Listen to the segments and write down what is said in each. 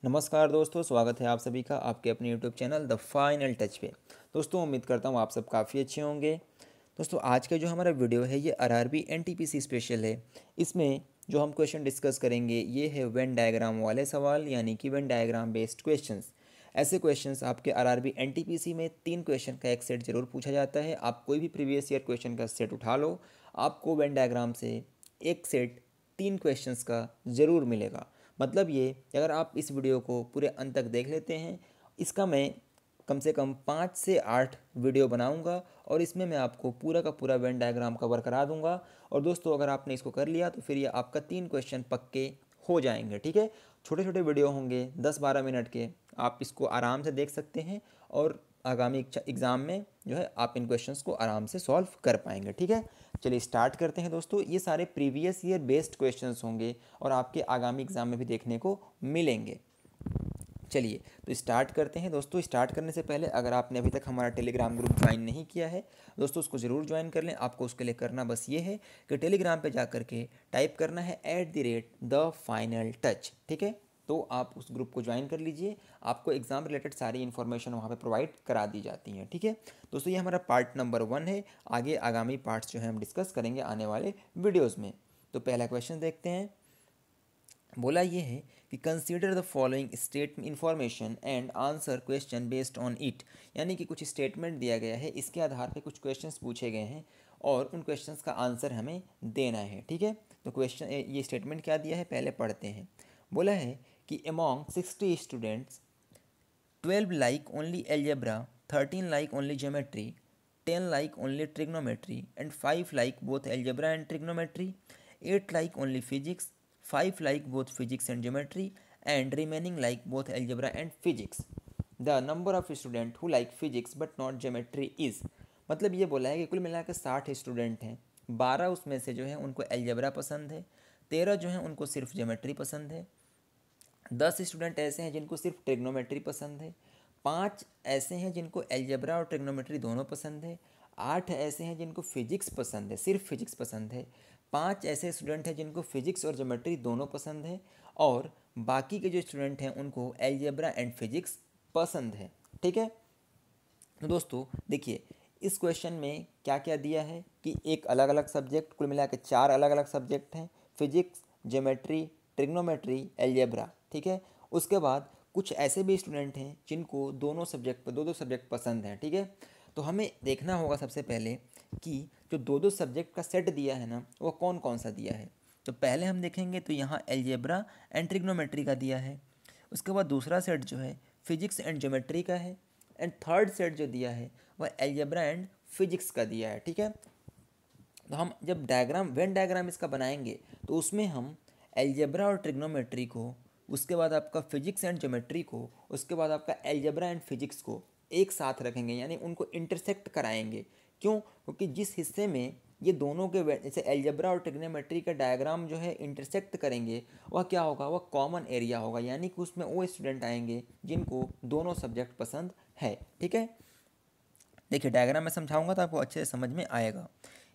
नमस्कार दोस्तों, स्वागत है आप सभी का आपके अपने YouTube channel the final touch पे। दोस्तों उम्मीद करता हूँ आप सब काफ़ी अच्छे होंगे। दोस्तों आज का जो हमारा वीडियो है ये आरआरबी एनटीपीसी स्पेशल है। इसमें जो हम क्वेश्चन डिस्कस करेंगे ये है वेन डायग्राम वाले सवाल, यानी कि वेन डायग्राम बेस्ड क्वेश्चंस। ऐसे क्वेश्चंस आपके आरआरबी एनटीपीसी में 3 क्वेश्चन का एक सेट जरूर पूछा जाता है। आप कोई भी प्रीवियस ईयर क्वेश्चन का सेट उठा लो, आपको वेन डायग्राम से एक सेट 3 क्वेश्चंस का ज़रूर मिलेगा। मतलब ये कि अगर आप इस वीडियो को पूरे अंत तक देख लेते हैं, इसका मैं कम से कम 5 से 8 वीडियो बनाऊंगा और इसमें मैं आपको पूरा का पूरा वेन डायग्राम कवर करा दूंगा। और दोस्तों अगर आपने इसको कर लिया तो फिर ये आपका 3 क्वेश्चन पक्के हो जाएंगे। ठीक है, छोटे छोटे वीडियो होंगे 10-12 मिनट के, आप इसको आराम से देख सकते हैं और आगामी एग्ज़ाम में जो है आप इन क्वेश्चंस को आराम से सॉल्व कर पाएंगे। ठीक है, चलिए स्टार्ट करते हैं दोस्तों। ये सारे प्रीवियस ईयर बेस्ड क्वेश्चंस होंगे और आपके आगामी एग्जाम में भी देखने को मिलेंगे। चलिए तो स्टार्ट करते हैं दोस्तों। स्टार्ट करने से पहले अगर आपने अभी तक हमारा टेलीग्राम ग्रुप ज्वाइन नहीं किया है दोस्तों, उसको ज़रूर ज्वाइन कर लें। आपको उसके लिए करना बस ये है कि टेलीग्राम पे जा करके टाइप करना है @the_final_touch। ठीक है, तो आप उस ग्रुप को ज्वाइन कर लीजिए। आपको एग्ज़ाम रिलेटेड सारी इन्फॉर्मेशन वहाँ पे प्रोवाइड करा दी जाती हैं। ठीक है दोस्तों, ये हमारा पार्ट नंबर 1 है। आगे आगामी पार्ट्स जो है हम डिस्कस करेंगे आने वाले वीडियोज़ में। तो पहला क्वेश्चन देखते हैं। बोला ये है कि consider the following state information and answer question based on it, यानी कि कुछ स्टेटमेंट दिया गया है, इसके आधार पे कुछ क्वेश्चंस पूछे गए हैं और उन क्वेश्चंस का आंसर हमें देना है। ठीक है, तो क्वेश्चन ये स्टेटमेंट क्या दिया है पहले पढ़ते हैं। बोला है कि among 60 students 12 like only algebra, 13 like only geometry, 10 like only trigonometry, and 5 like both algebra and trigonometry, 8 like only physics, 5 like both physics and geometry, and remaining like both algebra and physics. The number of students who like physics but not geometry is, मतलब ये बोला है कि कुल मिलाकर 60 student हैं, 12 उसमें से जो है उनको एल्जेब्रा पसंद है, 13 जो है उनको सिर्फ ज्योमेट्री पसंद है, 10 स्टूडेंट ऐसे हैं जिनको सिर्फ ट्रिग्नोमेट्री पसंद है, 5 ऐसे हैं जिनको एल्जेब्रा और ट्रिग्नोमेट्री दोनों पसंद है, 8 ऐसे हैं जिनको फिजिक्स पसंद है, सिर्फ फिजिक्स पसंद है, 5 ऐसे स्टूडेंट हैं जिनको फिजिक्स और ज्योमेट्री दोनों पसंद है, और बाकी के जो स्टूडेंट हैं उनको एल्जेब्रा एंड फिजिक्स पसंद है। ठीक है, तो दोस्तों देखिए इस क्वेश्चन में क्या क्या दिया है कि एक अलग अलग सब्जेक्ट, कुल मिला के 4 अलग अलग सब्जेक्ट हैं, फिजिक्स, ज्योमेट्री, ट्रिग्नोमेट्री, एल्जेब्रा। ठीक है, उसके बाद कुछ ऐसे भी स्टूडेंट हैं जिनको दोनों सब्जेक्ट दो दो सब्जेक्ट पसंद हैं। ठीक है, तो हमें देखना होगा सबसे पहले कि जो दो दो सब्जेक्ट का सेट दिया है ना, वो कौन कौन सा दिया है। तो पहले हम देखेंगे तो यहाँ एल्जेब्रा एंड ट्रिग्नोमेट्री का दिया है। उसके बाद दूसरा सेट जो है फिजिक्स एंड ज्योमेट्री का है, एंड थर्ड सेट जो दिया है वह एल्जेब्रा एंड फिजिक्स का दिया है। ठीक है, तो हम जब डायग्राम वेन डायग्राम इसका बनाएंगे तो उसमें हम एल्जेब्रा और ट्रिग्नोमेट्री को, उसके बाद आपका फिजिक्स एंड ज्योमेट्री को, उसके बाद आपका एल्जेब्रा एंड फिजिक्स को एक साथ रखेंगे, यानी उनको इंटरसेक्ट कराएंगे। क्यों? क्योंकि जिस हिस्से में ये दोनों के जैसे एल्जेब्रा और ट्रिग्नोमेट्री का डायग्राम जो है इंटरसेक्ट करेंगे, वह क्या होगा, वह कॉमन एरिया होगा, यानी कि उसमें वो स्टूडेंट आएंगे जिनको दोनों सब्जेक्ट पसंद है। ठीक है, देखिए डायग्राम में समझाऊंगा तो आपको अच्छे से समझ में आएगा।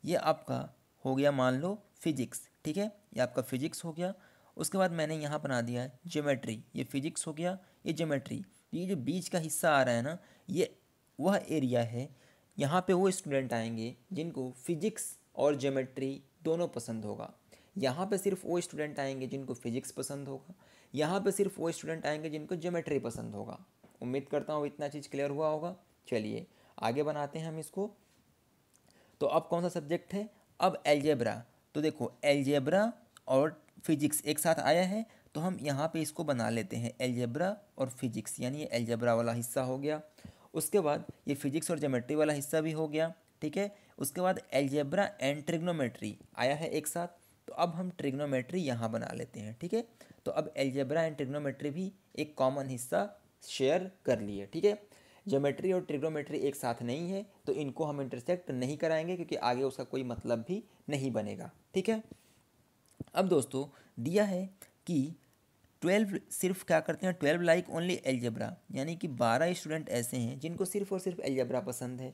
ये आपका हो गया मान लो फिजिक्स। ठीक है, ये आपका फिजिक्स हो गया। उसके बाद मैंने यहाँ बना दिया है ज्योमेट्री, ये फिजिक्स हो गया, ये ज्योमेट्री। ये जो बीच का हिस्सा आ रहा है ना, ये वह एरिया है, यहाँ पे वो स्टूडेंट आएंगे जिनको फिजिक्स और ज्योमेट्री दोनों पसंद होगा। यहाँ पे सिर्फ वो स्टूडेंट आएंगे जिनको फिजिक्स पसंद होगा, यहाँ पे सिर्फ वो स्टूडेंट आएंगे जिनको ज्योमेट्री पसंद होगा। उम्मीद करता हूँ इतना चीज़ क्लियर हुआ होगा। चलिए आगे बनाते हैं हम इसको। तो अब कौन सा सब्जेक्ट है, अब एल्जेब्रा। तो देखो एल्जेब्रा और फिजिक्स एक साथ आया है, तो हम यहाँ पे इसको बना लेते हैं एल्जेब्रा और फिजिक्स, यानी ये एल्जेब्रा वाला हिस्सा हो गया। उसके बाद ये फिजिक्स और ज्योमेट्री वाला हिस्सा भी हो गया। ठीक है, उसके बाद एल्जेब्रा एंड ट्रिग्नोमेट्री आया है एक साथ, तो अब हम ट्रिग्नोमेट्री यहाँ बना लेते हैं। ठीक है, तो अब एल्जेब्रा एंड ट्रिग्नोमेट्री भी एक कॉमन हिस्सा शेयर कर लिए। ठीक है, ज्योमेट्री और ट्रिग्नोमेट्री एक साथ नहीं है तो इनको हम इंटरसेक्ट नहीं कराएंगे, क्योंकि आगे उसका कोई मतलब भी नहीं बनेगा। ठीक है, अब दोस्तों दिया है कि 12 सिर्फ क्या करते हैं, 12 लाइक ओनली एल्जेब्रा, यानी कि 12 स्टूडेंट ऐसे हैं जिनको सिर्फ और सिर्फ एल्जेब्रा पसंद है,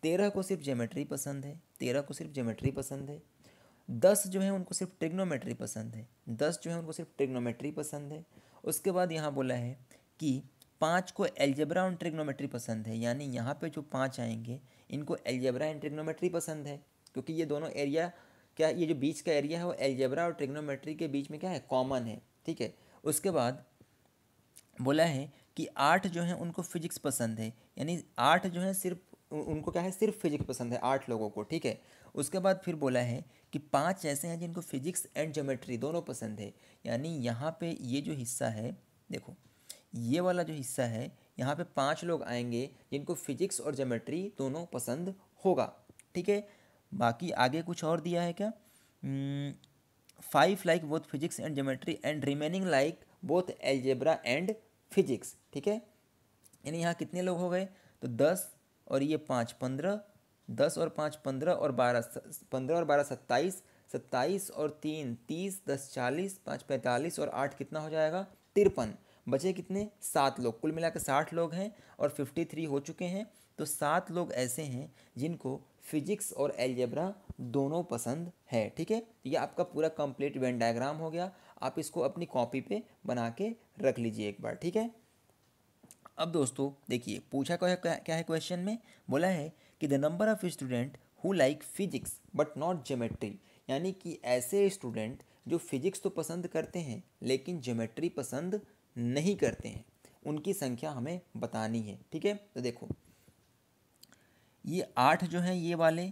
13 को सिर्फ ज्योमेट्री पसंद है, 13 को सिर्फ ज्योमेट्री पसंद है, 10 जो है उनको सिर्फ ट्रिग्नोमेट्री पसंद है, 10 जो है उनको सिर्फ ट्रिग्नोमेट्री पसंद है। उसके बाद यहाँ बोला है कि 5 को एल्जेब्रा और ट्रिग्नोमेट्री पसंद है, यानी यहाँ पे जो 5 आएंगे इनको एल्जेब्रा एंड ट्रिग्नोमेट्री पसंद है, क्योंकि ये दोनों एरिया क्या, ये जो बीच का एरिया है वो एल्जेब्रा और ट्रिग्नोमेट्री के बीच में क्या है, कॉमन है, ठीक है। उसके बाद बोला है कि 8 जो है उनको फिजिक्स पसंद है, यानी 8 जो है सिर्फ उनको क्या है, सिर्फ फिजिक्स पसंद है 8 लोगों को, ठीक है। उसके बाद फिर बोला है कि 5 ऐसे हैं जिनको फिजिक्स एंड ज्योमेट्री दोनों पसंद है, यानी यहाँ पे ये जो हिस्सा है, देखो ये वाला जो हिस्सा है, यहाँ पे 5 लोग आएंगे जिनको फिजिक्स और ज्योमेट्री दोनों पसंद होगा, ठीक है। बाकी आगे कुछ और दिया है क्या, 5 like both physics and geometry and remaining like both algebra and physics, ठीक है। यानी यहाँ कितने लोग हो गए, तो 10 और ये 5 15, 10 और 5 15 और 12 15 और 12 27, 27 और 3 30, 10 40, 5 45 और 8 कितना हो जाएगा 53, बचे कितने 7 लोग, कुल मिलाकर 60 लोग हैं और 53 हो चुके हैं। तो 7 लोग ऐसे हैं जिनको फिजिक्स और एल्जेब्रा दोनों पसंद है, ठीक है। ये आपका पूरा कंप्लीट वेन डायग्राम हो गया, आप इसको अपनी कॉपी पे बना के रख लीजिए एक बार, ठीक है। अब दोस्तों देखिए पूछा क्या है क्वेश्चन में, बोला है कि the number of student who like physics but not geometry, यानी कि ऐसे स्टूडेंट जो फिजिक्स तो पसंद करते हैं लेकिन ज्योमेट्री पसंद नहीं करते हैं, उनकी संख्या हमें बतानी है, ठीक है। तो देखो ये 8 जो है ये वाले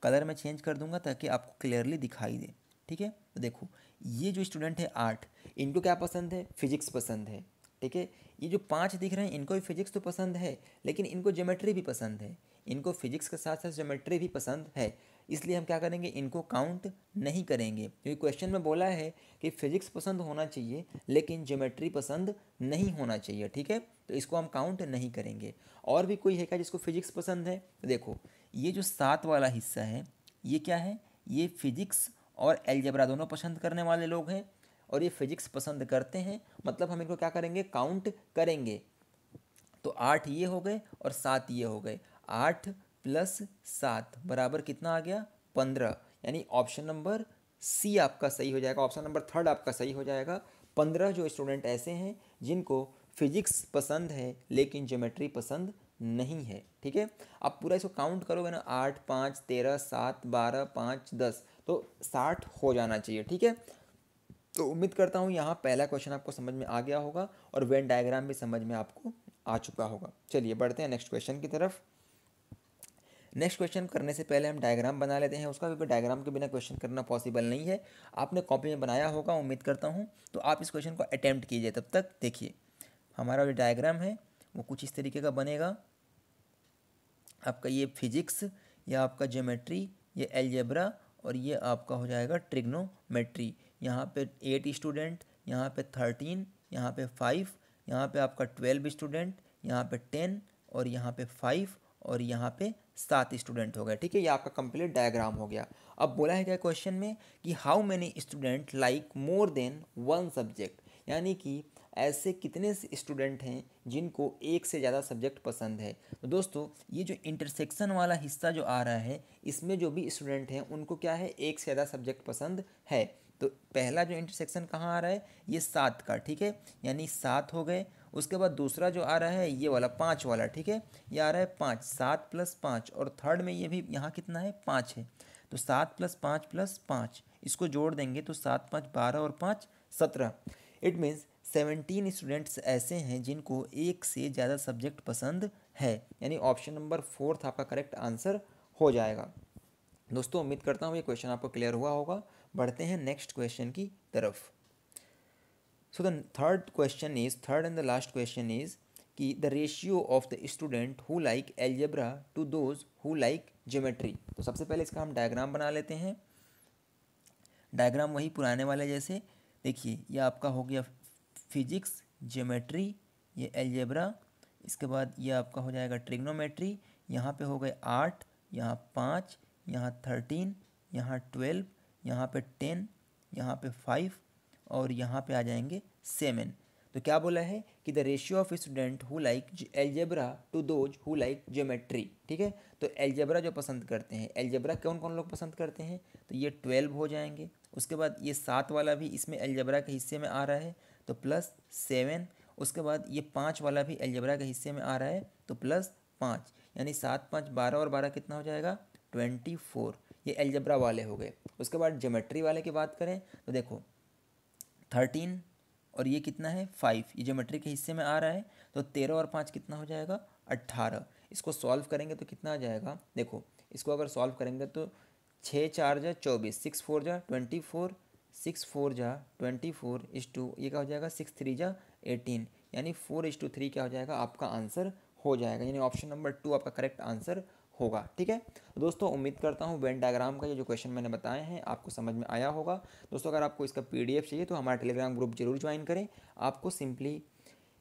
कलर में चेंज कर दूंगा ताकि आपको क्लियरली दिखाई दे, ठीक है। तो देखो ये जो स्टूडेंट है 8, इनको क्या पसंद है, फिजिक्स पसंद है, ठीक है। ये जो 5 दिख रहे हैं इनको भी फिजिक्स तो पसंद है लेकिन इनको ज्योमेट्री भी पसंद है, इनको फिजिक्स के साथ साथ ज्योमेट्री भी पसंद है, इसलिए हम क्या करेंगे, इनको काउंट नहीं करेंगे, क्योंकि क्वेश्चन में बोला है कि फिजिक्स पसंद होना चाहिए लेकिन ज्योमेट्री पसंद नहीं होना चाहिए, ठीक है। तो इसको हम काउंट नहीं करेंगे। और भी कोई है क्या जिसको फिजिक्स पसंद है, तो देखो ये जो 7 वाला हिस्सा है ये क्या है, ये फिजिक्स और एल्जेब्रा दोनों पसंद करने वाले लोग हैं और ये फिजिक्स पसंद करते हैं, मतलब हम इनको क्या करेंगे, काउंट करेंगे। तो 8 ये हो गए और 7 ये हो गए, 8 + 7 बराबर कितना आ गया 15, यानी ऑप्शन नंबर सी आपका सही हो जाएगा, ऑप्शन नंबर 3 आपका सही हो जाएगा। 15 जो स्टूडेंट ऐसे हैं जिनको फिजिक्स पसंद है लेकिन ज्योमेट्री पसंद नहीं है, ठीक है। आप पूरा इसको काउंट करोगे ना, 8 5 13 7 12 5 10, तो 60 हो जाना चाहिए, ठीक है। तो उम्मीद करता हूँ यहाँ पहला क्वेश्चन आपको समझ में आ गया होगा और वेन डायग्राम भी समझ में आपको आ चुका होगा। चलिए बढ़ते हैं नेक्स्ट क्वेश्चन की तरफ। नेक्स्ट क्वेश्चन करने से पहले हम डायग्राम बना लेते हैं उसका, क्योंकि डायग्राम के बिना क्वेश्चन करना पॉसिबल नहीं है। आपने कॉपी में बनाया होगा उम्मीद करता हूँ, तो आप इस क्वेश्चन को अटैम्प्ट कीजिए। तब तक देखिए हमारा जो डायग्राम है वो कुछ इस तरीके का बनेगा। आपका ये फिजिक्स, ये आपका ज्योमेट्री, ये एल्जेब्रा और ये आपका हो जाएगा ट्रिग्नोमेट्री। यहाँ पे 8 स्टूडेंट, यहाँ पे 13, यहाँ पे 5, यहाँ पे आपका 12 स्टूडेंट, यहाँ पे 10 और यहाँ पे 5 और यहाँ पे 7 स्टूडेंट हो गए, ठीक है। ये आपका कंप्लीट डायग्राम हो गया। अब बोला है क्या क्वेश्चन में कि how many student like more than one subject, यानी कि ऐसे कितने स्टूडेंट हैं जिनको एक से ज़्यादा सब्जेक्ट पसंद है। तो दोस्तों ये जो इंटरसेक्शन वाला हिस्सा जो आ रहा है इसमें जो भी स्टूडेंट हैं उनको क्या है, एक से ज़्यादा सब्जेक्ट पसंद है। तो पहला जो इंटरसेक्शन कहाँ आ रहा है, ये 7 का, ठीक है, यानी 7 हो गए। उसके बाद दूसरा जो आ रहा है ये वाला 5 वाला, ठीक है, ये आ रहा है 5, 7 + 5 और थर्ड में ये भी यहाँ कितना है 5 है। तो 7 + 5 + 5 इसको जोड़ देंगे तो 7 5 12 और 5 17। इट मीन्स 17 स्टूडेंट्स ऐसे हैं जिनको एक से ज़्यादा सब्जेक्ट पसंद है, यानी ऑप्शन नंबर 4 आपका करेक्ट आंसर हो जाएगा। दोस्तों उम्मीद करता हूँ ये क्वेश्चन आपको क्लियर हुआ होगा। बढ़ते हैं नेक्स्ट क्वेश्चन की तरफ। So the third and the last question is कि the ratio of the student who like algebra to those who like geometry. तो सबसे पहले इसका हम डायग्राम बना लेते हैं। डायग्राम वही पुराने वाले जैसे, देखिए ये आपका हो गया फिजिक्स, ज्योमेट्री, ये एल्जेब्रा, इसके बाद ये आपका हो जाएगा ट्रिग्नोमेट्री। यहाँ पे हो गए 8, यहाँ 5, यहाँ 13, यहाँ 12, यहाँ पे 10, यहाँ पे 5 और यहाँ पे आ जाएंगे 7। तो क्या बोला है कि the ratio of student who like algebra to those who like geometry. ठीक है, तो एलजेब्रा जो पसंद करते हैं, एलजेब्रा कौन कौन लोग पसंद करते हैं, तो ये 12 हो जाएंगे। उसके बाद ये 7 वाला भी इसमें एलजेब्रा के हिस्से में आ रहा है तो +7। उसके बाद ये 5 वाला भी एलजेब्रा के हिस्से में आ रहा है तो +5, यानी 7 5 12 और 12 कितना हो जाएगा 24। ये एलजेब्रा वाले हो गए। उसके बाद ज्योमेट्री वाले की बात करें तो देखो 13 और ये कितना है 5, ये ज्योमेट्री के हिस्से में आ रहा है तो 13 और 5 कितना हो जाएगा 18। इसको सॉल्व करेंगे तो कितना आ जाएगा, देखो इसको अगर सॉल्व करेंगे तो 6 4 जा 24, 6 4 जा 24, 6 4 जा 24 इस टू ये क्या हो जाएगा 6 3 जा 18, यानी 4:3 क्या हो जाएगा आपका आंसर हो जाएगा, यानी ऑप्शन नंबर 2 आपका करेक्ट आंसर होगा। ठीक है, तो दोस्तों उम्मीद करता हूँ वेन डायग्राम का ये जो क्वेश्चन मैंने बताए हैं आपको समझ में आया होगा। दोस्तों अगर आपको इसका पीडीएफ चाहिए तो हमारा टेलीग्राम ग्रुप जरूर ज्वाइन करें। आपको सिंपली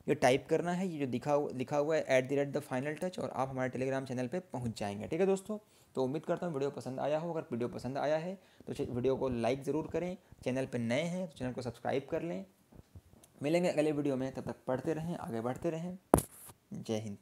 ये टाइप करना है, ये जो लिखा हुआ है @the_final_touch, और आप हमारे टेलीग्राम चैनल पे पहुंच जाएंगे। ठीक है दोस्तों, तो उम्मीद करता हूँ वीडियो पसंद आया हो। अगर वीडियो पसंद आया है तो वीडियो को लाइक ज़रूर करें, चैनल पर नए हैं तो चैनल को सब्सक्राइब कर लें। मिलेंगे अगले वीडियो में, तब तक पढ़ते रहें, आगे बढ़ते रहें। जय हिंद।